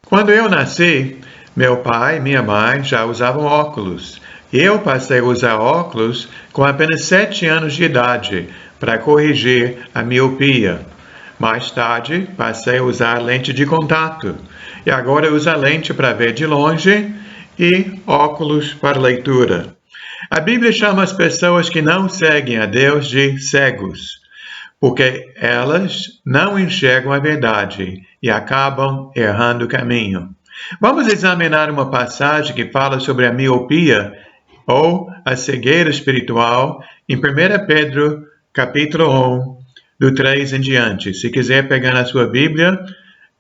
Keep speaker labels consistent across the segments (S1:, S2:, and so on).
S1: Quando eu nasci, meu pai e minha mãe já usavam óculos. Eu passei a usar óculos com apenas 7 anos de idade para corrigir a miopia. Mais tarde, passei a usar lente de contato. E agora eu uso a lente para ver de longe e óculos para leitura. A Bíblia chama as pessoas que não seguem a Deus de cegos, porque elas não enxergam a verdade e acabam errando o caminho. Vamos examinar uma passagem que fala sobre a miopia ou a cegueira espiritual em 1 Pedro, capítulo 1, do 3 em diante. Se quiser pegar na sua Bíblia,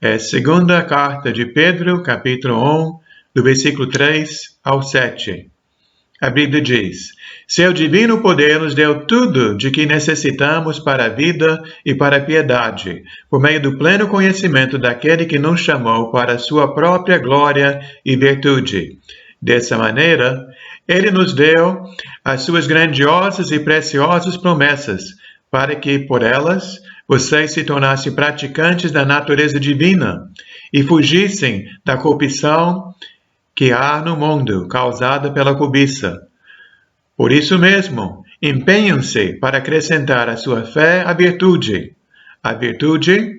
S1: é a segunda carta de Pedro, capítulo 1, do versículo 3 ao 7. A Bíblia diz: seu divino poder nos deu tudo de que necessitamos para a vida e para a piedade, por meio do pleno conhecimento daquele que nos chamou para a sua própria glória e virtude. Dessa maneira, ele nos deu as suas grandiosas e preciosas promessas, para que, por elas, vocês se tornassem praticantes da natureza divina e fugissem da corrupção que há no mundo, causada pela cobiça. Por isso mesmo, empenham-se para acrescentar à sua fé a virtude,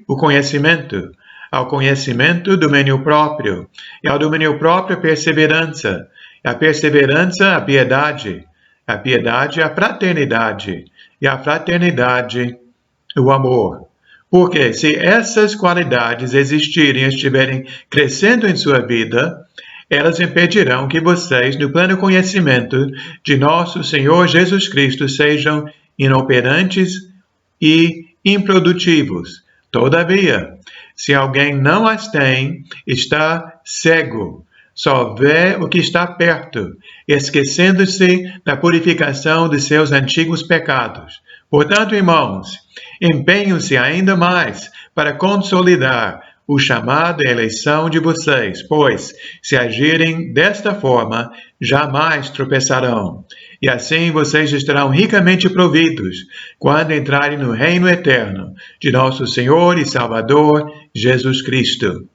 S1: o conhecimento, ao conhecimento, domínio próprio, e ao domínio próprio, a perseverança, a perseverança, a piedade, a fraternidade, e a fraternidade, o amor. Porque se essas qualidades existirem e estiverem crescendo em sua vida, elas impedirão que vocês, no pleno conhecimento de nosso Senhor Jesus Cristo, sejam inoperantes e improdutivos. Todavia, se alguém não as tem, está cego, só vê o que está perto, esquecendo-se da purificação de seus antigos pecados. Portanto, irmãos, empenhem-se ainda mais para consolidar o chamado e a eleição de vocês, pois, se agirem desta forma, jamais tropeçarão. E assim vocês estarão ricamente providos quando entrarem no reino eterno de nosso Senhor e Salvador, Jesus Cristo.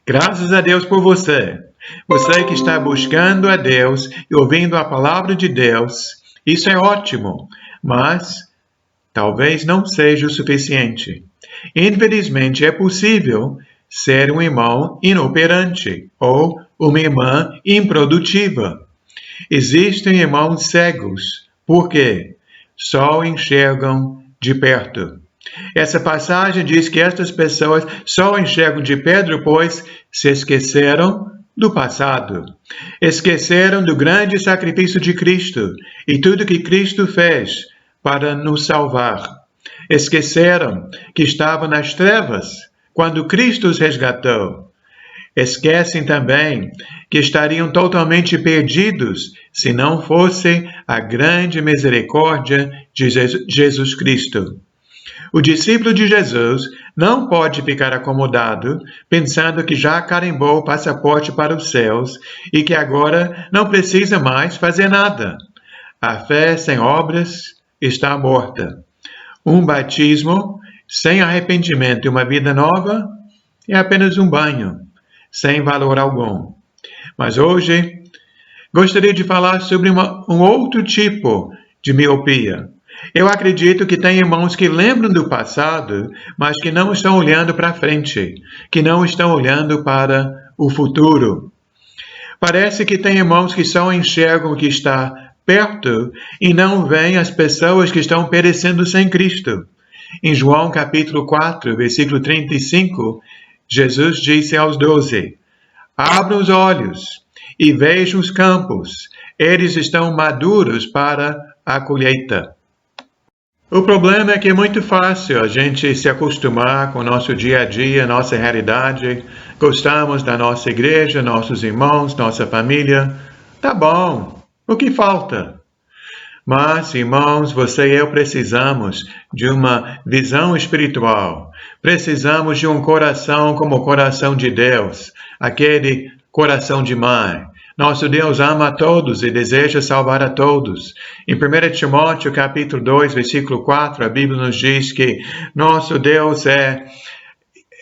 S1: Graças a Deus por você. Você que está buscando a Deus e ouvindo a palavra de Deus, isso é ótimo, mas talvez não seja o suficiente. Infelizmente, é possível ser um irmão inoperante ou uma irmã improdutiva. Existem irmãos cegos, porque só enxergam de perto. Essa passagem diz que estas pessoas só enxergam de perto, pois se esqueceram do passado. Esqueceram do grande sacrifício de Cristo e tudo que Cristo fez para nos salvar. Esqueceram que estavam nas trevas quando Cristo os resgatou. Esquecem também que estariam totalmente perdidos se não fosse a grande misericórdia de Jesus Cristo. O discípulo de Jesus não pode ficar acomodado pensando que já carimbou o passaporte para os céus e que agora não precisa mais fazer nada. A fé sem obras está morta. Um batismo sem arrependimento e uma vida nova é apenas um banho, sem valor algum. Mas hoje, gostaria de falar sobre um outro tipo de miopia. Eu acredito que tem irmãos que lembram do passado, mas que não estão olhando para frente, que não estão olhando para o futuro. Parece que tem irmãos que só enxergam o que está perto e não veem as pessoas que estão perecendo sem Cristo. Em João capítulo 4, versículo 35, Jesus disse aos 12: abram os olhos e vejam os campos, eles estão maduros para a colheita. O problema é que é muito fácil a gente se acostumar com o nosso dia a dia, nossa realidade. Gostamos da nossa igreja, nossos irmãos, nossa família. Tá bom. O que falta? Mas, irmãos, você e eu precisamos de uma visão espiritual. Precisamos de um coração como o coração de Deus, aquele coração de mãe. Nosso Deus ama a todos e deseja salvar a todos. Em 1 Timóteo, capítulo 2, versículo 4, a Bíblia nos diz que nosso Deus é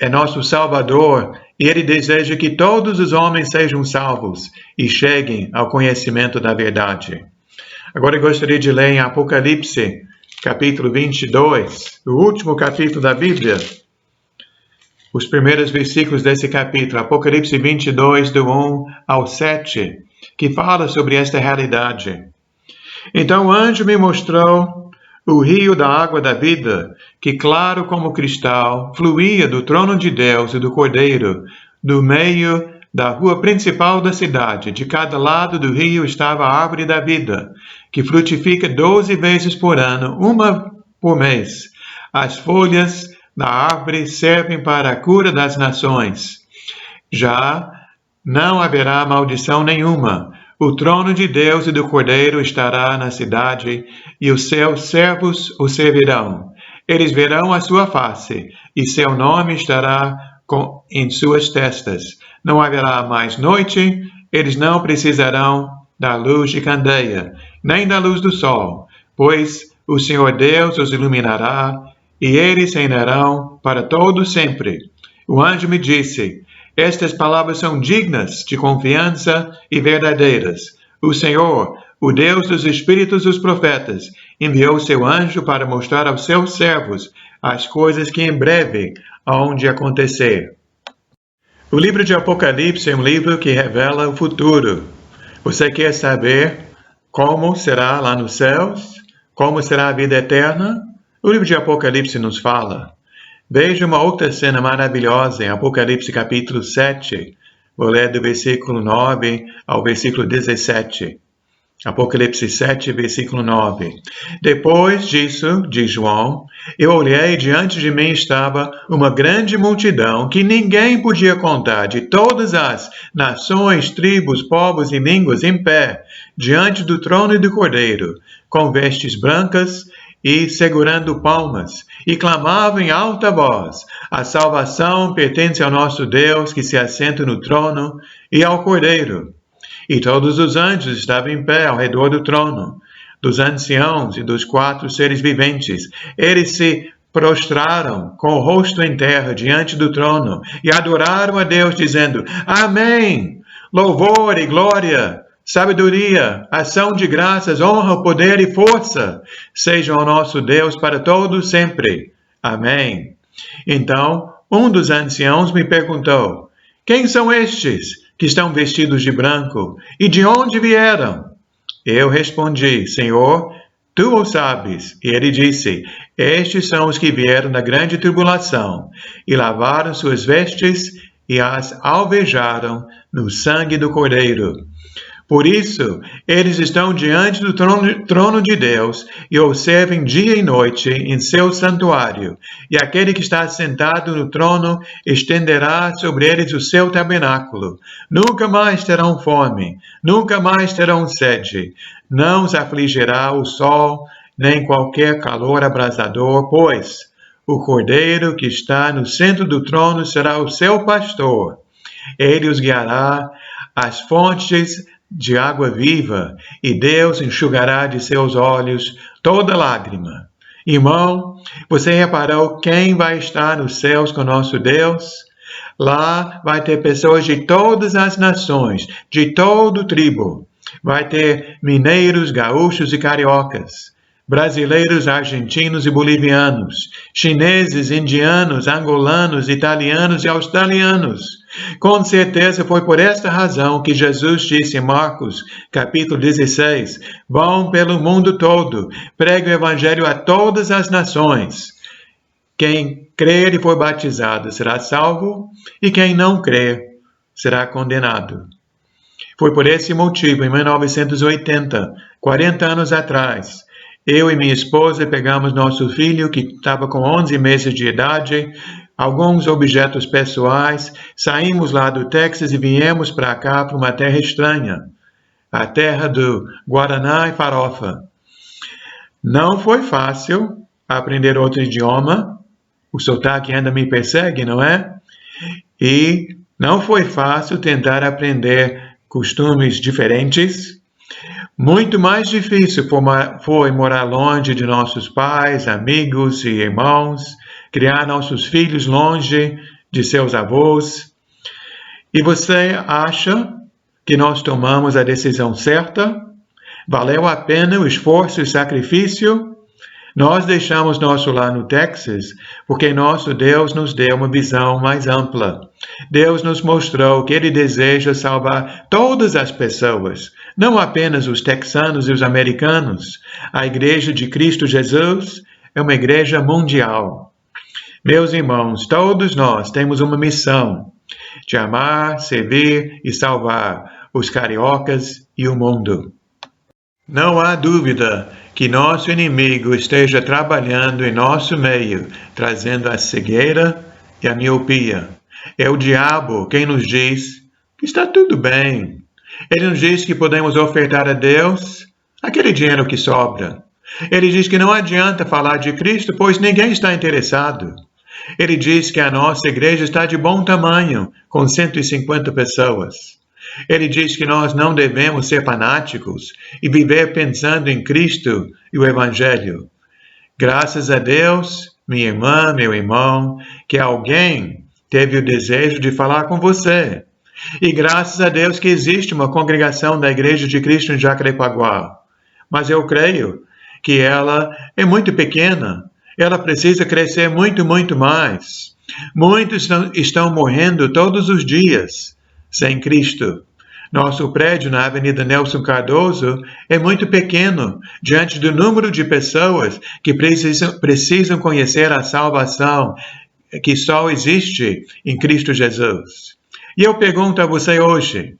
S1: nosso Salvador e Ele deseja que todos os homens sejam salvos e cheguem ao conhecimento da verdade. Agora eu gostaria de ler em Apocalipse, capítulo 22, o último capítulo da Bíblia, os primeiros versículos desse capítulo, Apocalipse 22, do 1 ao 7, que fala sobre esta realidade. Então o anjo me mostrou o rio da água da vida, que claro como cristal, fluía do trono de Deus e do Cordeiro, do meio da rua principal da cidade. De cada lado do rio estava a árvore da vida, que frutifica 12 vezes por ano, uma por mês. As folhas da árvore servem para a cura das nações. Já não haverá maldição nenhuma. O trono de Deus e do Cordeiro estará na cidade, e os seus servos o servirão. Eles verão a sua face, e seu nome estará em suas testas. Não haverá mais noite, eles não precisarão da luz de candeia, nem da luz do sol, pois o Senhor Deus os iluminará, e eles reinarão para todo sempre. O anjo me disse: estas palavras são dignas de confiança e verdadeiras. O Senhor, o Deus dos espíritos dos profetas, enviou seu anjo para mostrar aos seus servos as coisas que em breve hão de acontecer. O livro de Apocalipse é um livro que revela o futuro. Você quer saber como será lá nos céus? Como será a vida eterna? O livro de Apocalipse nos fala. Veja uma outra cena maravilhosa em Apocalipse capítulo 7. Vou ler do versículo 9 ao versículo 17. Apocalipse 7, versículo 9. Depois disso, diz João, eu olhei e diante de mim estava uma grande multidão que ninguém podia contar, de todas as nações, tribos, povos e línguas em pé, diante do trono e do Cordeiro, com vestes brancas e segurando palmas, e clamavam em alta voz: a salvação pertence ao nosso Deus que se assenta no trono e ao Cordeiro. E todos os anjos estavam em pé ao redor do trono, dos anciãos e dos 4 seres viventes. Eles se prostraram com o rosto em terra diante do trono e adoraram a Deus, dizendo: Amém! Louvor e glória, sabedoria, ação de graças, honra, poder e força sejam ao nosso Deus para todos sempre. Amém. Então, um dos anciãos me perguntou: quem são estes que estão vestidos de branco e de onde vieram? Eu respondi: Senhor, tu o sabes. E ele disse: estes são os que vieram da grande tribulação e lavaram suas vestes e as alvejaram no sangue do Cordeiro. Por isso, eles estão diante do trono de Deus e o servem dia e noite em seu santuário. E aquele que está sentado no trono estenderá sobre eles o seu tabernáculo. Nunca mais terão fome, nunca mais terão sede. Não os afligirá o sol, nem qualquer calor abrasador, pois o Cordeiro que está no centro do trono será o seu pastor. Ele os guiará às fontes de água viva, e Deus enxugará de seus olhos toda lágrima. Irmão, você reparou quem vai estar nos céus com nosso Deus? Lá vai ter pessoas de todas as nações, de todo tribo. Vai ter mineiros, gaúchos e cariocas, brasileiros, argentinos e bolivianos, chineses, indianos, angolanos, italianos e australianos. Com certeza foi por esta razão que Jesus disse em Marcos, capítulo 16, vão pelo mundo todo, pregue o evangelho a todas as nações. Quem crer e for batizado será salvo, e quem não crer será condenado. Foi por esse motivo, em 1980, 40 anos atrás, eu e minha esposa pegamos nosso filho, que estava com 11 meses de idade, alguns objetos pessoais, saímos lá do Texas e viemos para cá, para uma terra estranha, a terra do Guaraná e farofa. Não foi fácil aprender outro idioma, o sotaque ainda me persegue, não é? E não foi fácil tentar aprender costumes diferentes. Muito mais difícil foi morar longe de nossos pais, amigos e irmãos, criar nossos filhos longe de seus avós. E você acha que nós tomamos a decisão certa? Valeu a pena o esforço e sacrifício? Nós deixamos nosso lar no Texas porque nosso Deus nos deu uma visão mais ampla. Deus nos mostrou que Ele deseja salvar todas as pessoas, não apenas os texanos e os americanos. A Igreja de Cristo Jesus é uma igreja mundial. Meus irmãos, todos nós temos uma missão de amar, servir e salvar os cariocas e o mundo. Não há dúvida que nosso inimigo esteja trabalhando em nosso meio, trazendo a cegueira e a miopia. É o diabo quem nos diz que está tudo bem. Ele nos diz que podemos ofertar a Deus aquele dinheiro que sobra. Ele diz que não adianta falar de Cristo, pois ninguém está interessado. Ele diz que a nossa igreja está de bom tamanho, com 150 pessoas. Ele diz que nós não devemos ser fanáticos e viver pensando em Cristo e o Evangelho. Graças a Deus, minha irmã, meu irmão, que alguém teve o desejo de falar com você. E graças a Deus que existe uma congregação da Igreja de Cristo em Jacarepaguá. Mas eu creio que ela é muito pequena. Ela precisa crescer muito, muito mais. Muitos estão morrendo todos os dias sem Cristo. Nosso prédio na Avenida Nelson Cardoso é muito pequeno diante do número de pessoas que precisam conhecer a salvação que só existe em Cristo Jesus. E eu pergunto a você hoje,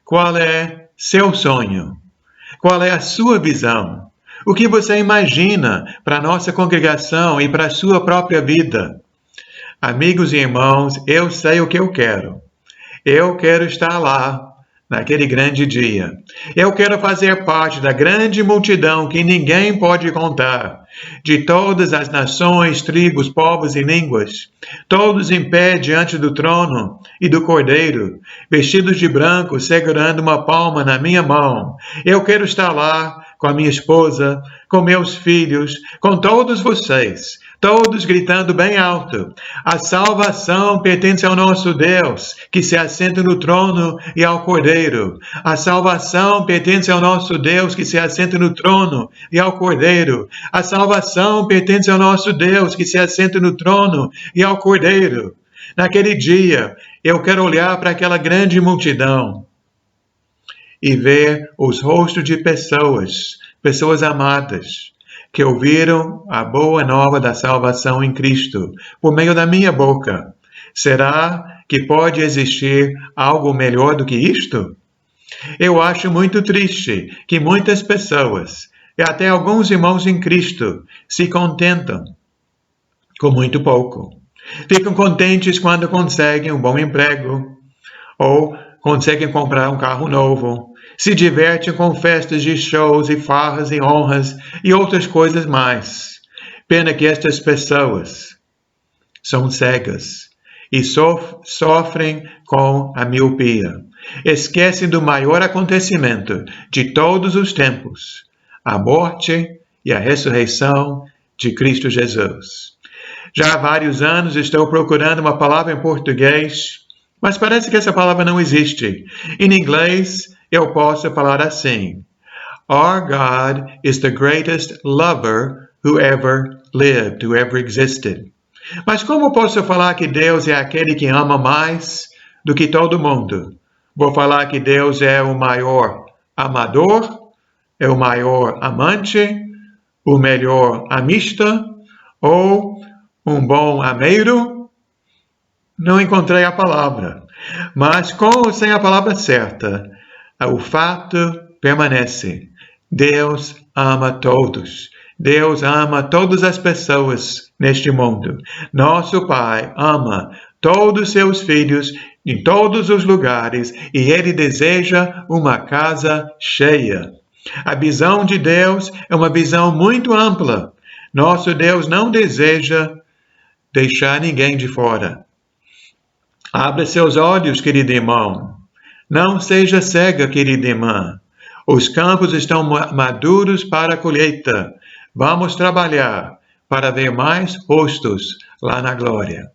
S1: qual é seu sonho? Qual é a sua visão? O que você imagina para a nossa congregação e para a sua própria vida? Amigos e irmãos, eu sei o que eu quero. Eu quero estar lá, naquele grande dia. Eu quero fazer parte da grande multidão que ninguém pode contar, de todas as nações, tribos, povos e línguas, todos em pé diante do trono e do Cordeiro, vestidos de branco, segurando uma palma na minha mão. Eu quero estar lá com a minha esposa, com meus filhos, com todos vocês, todos gritando bem alto: a salvação pertence ao nosso Deus, que se assenta no trono e ao Cordeiro. A salvação pertence ao nosso Deus, que se assenta no trono e ao Cordeiro. A salvação pertence ao nosso Deus, que se assenta no trono e ao Cordeiro. Naquele dia, eu quero olhar para aquela grande multidão e ver os rostos de pessoas amadas, que ouviram a boa nova da salvação em Cristo, por meio da minha boca. Será que pode existir algo melhor do que isto? Eu acho muito triste que muitas pessoas, e até alguns irmãos em Cristo, se contentam com muito pouco. Ficam contentes quando conseguem um bom emprego, ou conseguem comprar um carro novo. Se divertem com festas de shows e farras e honras e outras coisas mais. Pena que estas pessoas são cegas e sofrem com a miopia. Esquecem do maior acontecimento de todos os tempos, a morte e a ressurreição de Cristo Jesus. Já há vários anos estou procurando uma palavra em português, mas parece que essa palavra não existe. Em inglês, eu posso falar assim: Our God is the greatest lover who ever lived, who ever existed. Mas como posso falar que Deus é aquele que ama mais do que todo mundo? Vou falar que Deus é o maior amador, é o maior amante, o melhor amista ou um bom ameiro? Não encontrei a palavra. Mas com ou sem a palavra certa, o fato permanece. Deus ama todos. Deus ama todas as pessoas neste mundo. Nosso Pai ama todos os seus filhos em todos os lugares e Ele deseja uma casa cheia. A visão de Deus é uma visão muito ampla. Nosso Deus não deseja deixar ninguém de fora. Abra seus olhos, querido irmão. Não seja cega, querida irmã. Os campos estão maduros para a colheita. Vamos trabalhar para ver mais rostos lá na glória.